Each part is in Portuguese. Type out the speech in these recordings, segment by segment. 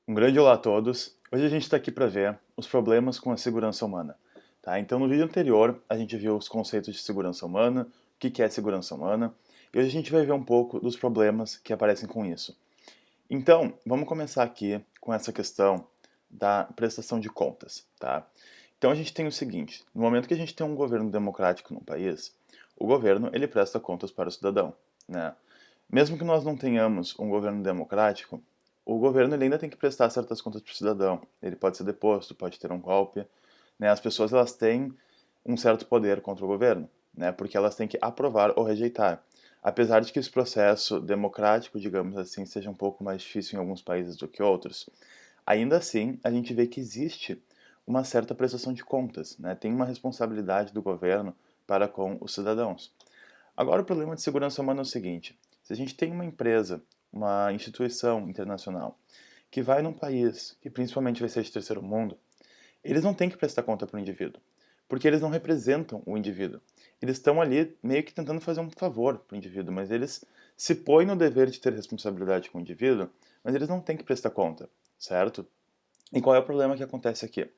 Um grande olá a todos. Hoje a gente está aqui para ver os problemas com a segurança humana. Tá? Então, no vídeo anterior, a gente viu os conceitos de segurança humana, o que é segurança humana, e hoje a gente vai ver um pouco dos problemas que aparecem com isso. Então, vamos começar aqui com essa questão da prestação de contas. Tá? Então, a gente tem o seguinte: no momento que a gente tem um governo democrático no país, o governo ele presta contas para o cidadão. Né? Mesmo que nós não tenhamos um governo democrático, o governo ele ainda tem que prestar certas contas para o cidadão. Ele pode ser deposto, pode ter um golpe. Né? As pessoas elas têm um certo poder contra o governo, né? Porque elas têm que aprovar ou rejeitar. Apesar de que esse processo democrático, digamos assim, seja um pouco mais difícil em alguns países do que outros, ainda assim a gente vê que existe uma certa prestação de contas, né? Tem uma responsabilidade do governo para com os cidadãos. Agora, o problema de segurança humana é o seguinte: se a gente tem uma empresa, uma instituição internacional, que vai num país que principalmente vai ser de terceiro mundo, eles não têm que prestar conta para o indivíduo, porque eles não representam o indivíduo. Eles estão ali meio que tentando fazer um favor para o indivíduo, mas eles se põem no dever de ter responsabilidade com o indivíduo, mas eles não têm que prestar conta, certo? E qual é o problema que acontece aqui?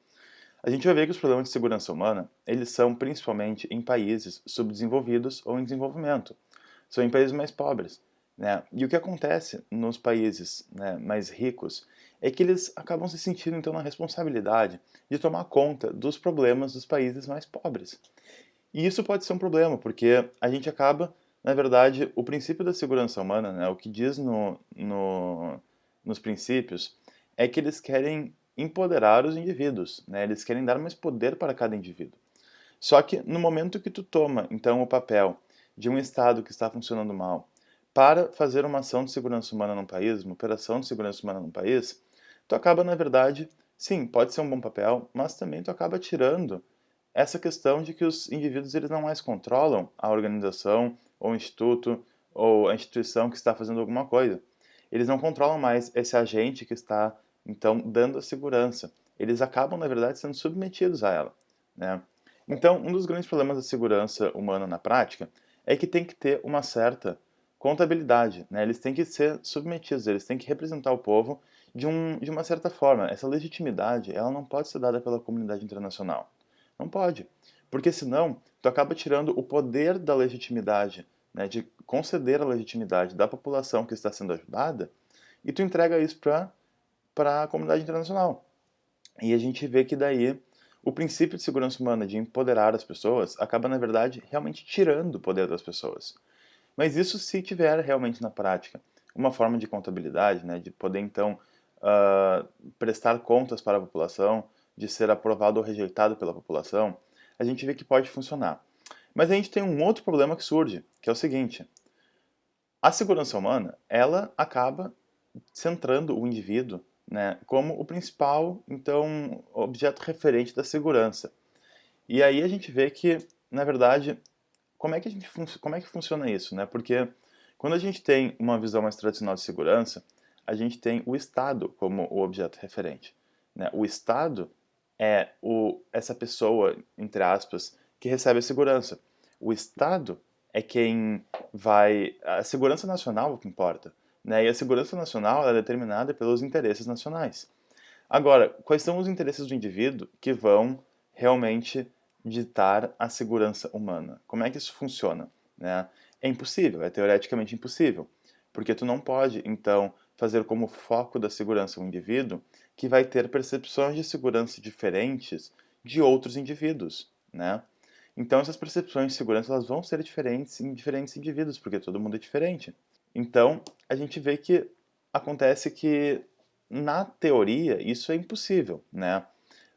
A gente vai ver que os problemas de segurança humana, eles são principalmente em países subdesenvolvidos ou em desenvolvimento. São em países mais pobres. Né? E o que acontece nos países, né, mais ricos é que eles acabam se sentindo então na responsabilidade de tomar conta dos problemas dos países mais pobres. E isso pode ser um problema, porque a gente acaba, na verdade, o princípio da segurança humana, né, o que diz nos princípios, é que eles querem empoderar os indivíduos, né, eles querem dar mais poder para cada indivíduo. Só que no momento que tu toma, então, o papel de um Estado que está funcionando mal para fazer uma ação de segurança humana num país, uma operação de segurança humana num país, tu acaba, na verdade, sim, pode ser um bom papel, mas também tu acaba tirando essa questão de que os indivíduos eles não mais controlam a organização ou o instituto ou a instituição que está fazendo alguma coisa. Eles não controlam mais esse agente que está, então, dando a segurança. Eles acabam, na verdade, sendo submetidos a ela, né? Então, um dos grandes problemas da segurança humana na prática é que tem que ter uma certa contabilidade, né? Eles têm que ser submetidos, eles têm que representar o povo de uma certa forma. Essa legitimidade, ela não pode ser dada pela comunidade internacional. Não pode. Porque senão, tu acaba tirando o poder da legitimidade, né, de conceder a legitimidade da população que está sendo ajudada, e tu entrega isso para a comunidade internacional. E a gente vê que daí o princípio de segurança humana de empoderar as pessoas acaba, na verdade, realmente tirando o poder das pessoas. Mas isso se tiver realmente na prática uma forma de contabilidade, né, de poder então prestar contas para a população, de ser aprovado ou rejeitado pela população, a gente vê que pode funcionar. Mas a gente tem um outro problema que surge, que é o seguinte: a segurança humana, ela acaba centrando o indivíduo, né, como o principal, então, objeto referente da segurança. E aí a gente vê que, na verdade, como é que funciona isso, né? Porque quando a gente tem uma visão mais tradicional de segurança, a gente tem o Estado como o objeto referente, né? O Estado é essa pessoa, entre aspas, que recebe a segurança. O Estado é quem vai... A segurança nacional é o que importa, né? E a segurança nacional é determinada pelos interesses nacionais. Agora, quais são os interesses do indivíduo que vão realmente ditar a segurança humana? Como é que isso funciona, né? É impossível, é teoreticamente impossível, porque tu não pode, então, fazer como foco da segurança um indivíduo que vai ter percepções de segurança diferentes de outros indivíduos, né? Então, essas percepções de segurança elas vão ser diferentes em diferentes indivíduos, porque todo mundo é diferente. Então, a gente vê que acontece que, na teoria, isso é impossível, né?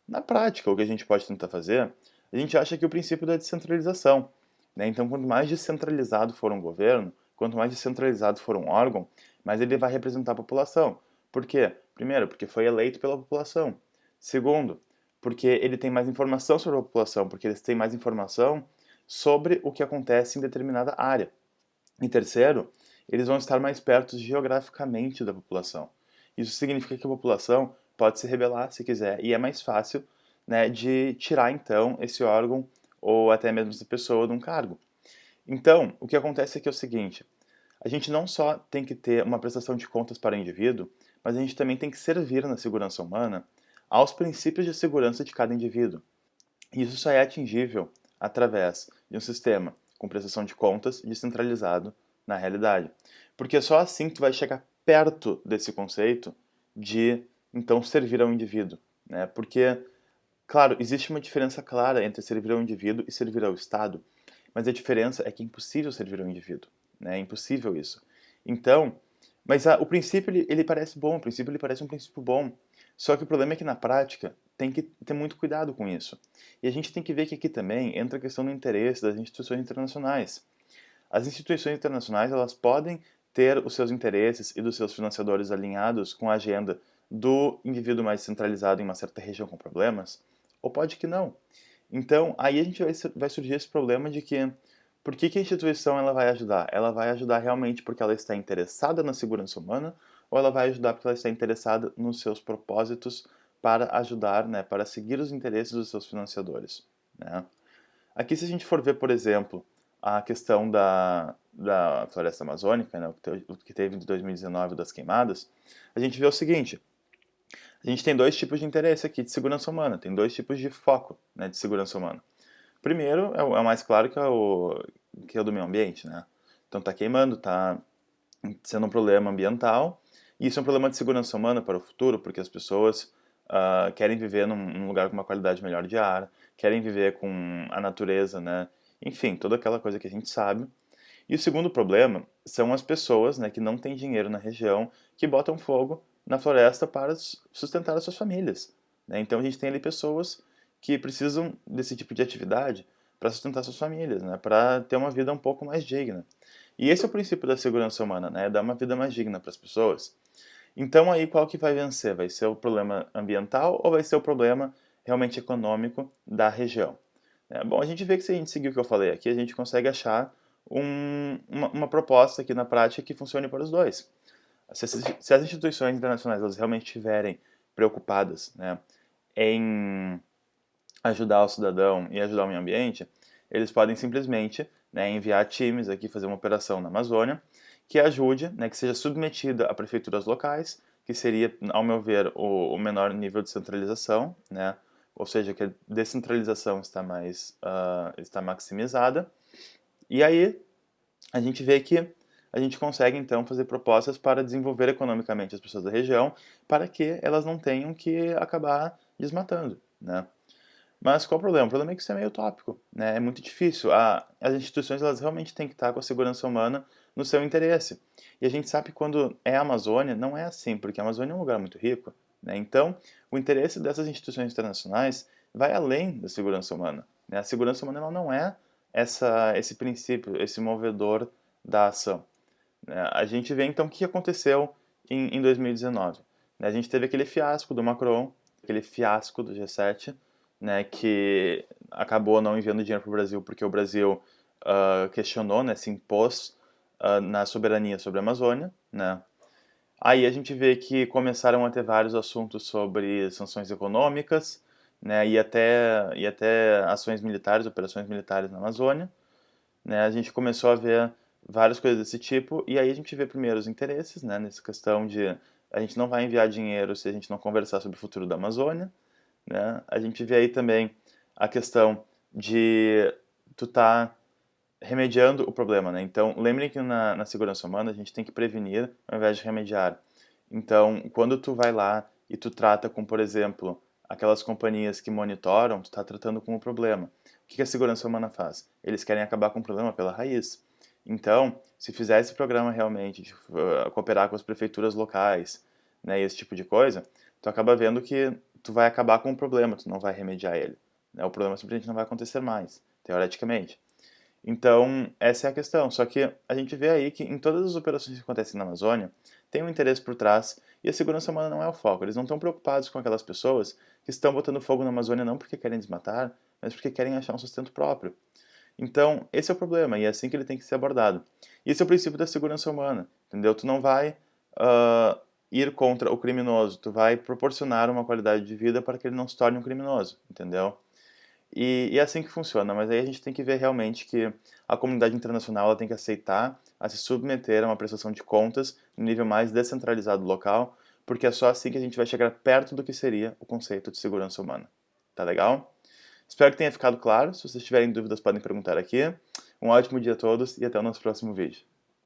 Na prática, o que a gente pode tentar fazer, a gente acha que o princípio da descentralização, né? Então, quanto mais descentralizado for um governo, quanto mais descentralizado for um órgão, mais ele vai representar a população. Por quê? Primeiro, porque foi eleito pela população. Segundo, porque ele tem mais informação sobre a população, porque eles têm mais informação sobre o que acontece em determinada área. E terceiro, eles vão estar mais perto geograficamente da população. Isso significa que a população pode se rebelar se quiser, e é mais fácil, né, de tirar então esse órgão ou até mesmo essa pessoa de um cargo. Então, o que acontece aqui é o seguinte: a gente não só tem que ter uma prestação de contas para o indivíduo, mas a gente também tem que servir na segurança humana aos princípios de segurança de cada indivíduo. E isso só é atingível através de um sistema com prestação de contas descentralizado na realidade. Porque só assim tu vai chegar perto desse conceito de, então, servir ao indivíduo. Né? Porque, claro, existe uma diferença clara entre servir ao indivíduo e servir ao Estado, mas a diferença é que é impossível servir ao indivíduo. Né? É impossível isso. Então, mas o princípio ele parece bom, o princípio ele parece um princípio bom. Só que o problema é que na prática tem que ter muito cuidado com isso. E a gente tem que ver que aqui também entra a questão do interesse das instituições internacionais. As instituições internacionais elas podem ter os seus interesses e dos seus financiadores alinhados com a agenda do indivíduo mais centralizado em uma certa região com problemas, ou pode que não. Então, aí a gente vai surgir esse problema de que por que a instituição ela vai ajudar? Ela vai ajudar realmente porque ela está interessada na segurança humana ou ela vai ajudar porque ela está interessada nos seus propósitos para ajudar, né, para seguir os interesses dos seus financiadores, né? Aqui, se a gente for ver, por exemplo, a questão da floresta amazônica, né, o que teve em 2019 das queimadas, a gente vê o seguinte: a gente tem dois tipos de interesse aqui de segurança humana, tem dois tipos de foco, né, de segurança humana. Primeiro, é o mais claro que é o do meio ambiente, né? Então está queimando, está sendo um problema ambiental, e isso é um problema de segurança humana para o futuro, porque as pessoas querem viver num lugar com uma qualidade melhor de ar, querem viver com a natureza, né? Enfim, toda aquela coisa que a gente sabe. E o segundo problema são as pessoas, né, que não têm dinheiro na região, que botam fogo na floresta para sustentar as suas famílias, né? Então a gente tem ali pessoas que precisam desse tipo de atividade para sustentar suas famílias, né, para ter uma vida um pouco mais digna. E esse é o princípio da segurança humana, né, dar uma vida mais digna para as pessoas. Então aí qual que vai vencer? Vai ser o problema ambiental ou vai ser o problema realmente econômico da região? Bom, a gente vê que se a gente seguir o que eu falei aqui, a gente consegue achar uma proposta aqui na prática que funcione para os dois. Se as instituições internacionais elas realmente estiverem preocupadas, né, em ajudar o cidadão e ajudar o meio ambiente, eles podem simplesmente, né, enviar times aqui fazer uma operação na Amazônia que ajude, né, que seja submetida a prefeituras locais, que seria, ao meu ver, o menor nível de centralização, né, ou seja, que a descentralização está maximizada. E aí a gente vê que a gente consegue então fazer propostas para desenvolver economicamente as pessoas da região, para que elas não tenham que acabar desmatando, né? Mas qual o problema? O problema é que isso é meio utópico, né? É muito difícil. As instituições elas realmente têm que estar com a segurança humana no seu interesse. E a gente sabe que quando é a Amazônia, não é assim, porque a Amazônia é um lugar muito rico, né? Então, o interesse dessas instituições internacionais vai além da segurança humana, né? A segurança humana ela não é esse princípio, esse movedor da ação, né? A gente vê então o que aconteceu em 2019. Né? A gente teve aquele fiasco do Macron, aquele fiasco do G7, né, que acabou não enviando dinheiro para o Brasil porque o Brasil questionou, né, se impôs na soberania sobre a Amazônia, né. Aí a gente vê que começaram a ter vários assuntos sobre sanções econômicas, né, e até ações militares, operações militares na Amazônia, né. A gente começou a ver várias coisas desse tipo e aí a gente vê primeiro os interesses, né, nessa questão de a gente não vai enviar dinheiro se a gente não conversar sobre o futuro da Amazônia, né? A gente vê aí também a questão de tu tá remediando o problema, né? Então, lembrem que na segurança humana a gente tem que prevenir ao invés de remediar. Então, quando tu vai lá e tu trata com, por exemplo, aquelas companhias que monitoram, tu tá tratando com o problema. O que a segurança humana faz? Eles querem acabar com o problema pela raiz. Então, se fizer esse programa realmente, de, cooperar com as prefeituras locais, né, esse tipo de coisa, tu acaba vendo que tu vai acabar com o problema, tu não vai remediar ele, né? O problema simplesmente não vai acontecer mais, teoreticamente. Então, essa é a questão. Só que a gente vê aí que em todas as operações que acontecem na Amazônia, tem um interesse por trás e a segurança humana não é o foco. Eles não estão preocupados com aquelas pessoas que estão botando fogo na Amazônia não porque querem desmatar, mas porque querem achar um sustento próprio. Então, esse é o problema e é assim que ele tem que ser abordado. E esse é o princípio da segurança humana, entendeu? Tu não vai ir contra o criminoso, tu vai proporcionar uma qualidade de vida para que ele não se torne um criminoso, entendeu? E é assim que funciona, mas aí a gente tem que ver realmente que a comunidade internacional ela tem que aceitar a se submeter a uma prestação de contas no nível mais descentralizado local, porque é só assim que a gente vai chegar perto do que seria o conceito de segurança humana. Tá legal? Espero que tenha ficado claro. Se vocês tiverem dúvidas, podem perguntar aqui. Um ótimo dia a todos e até o nosso próximo vídeo.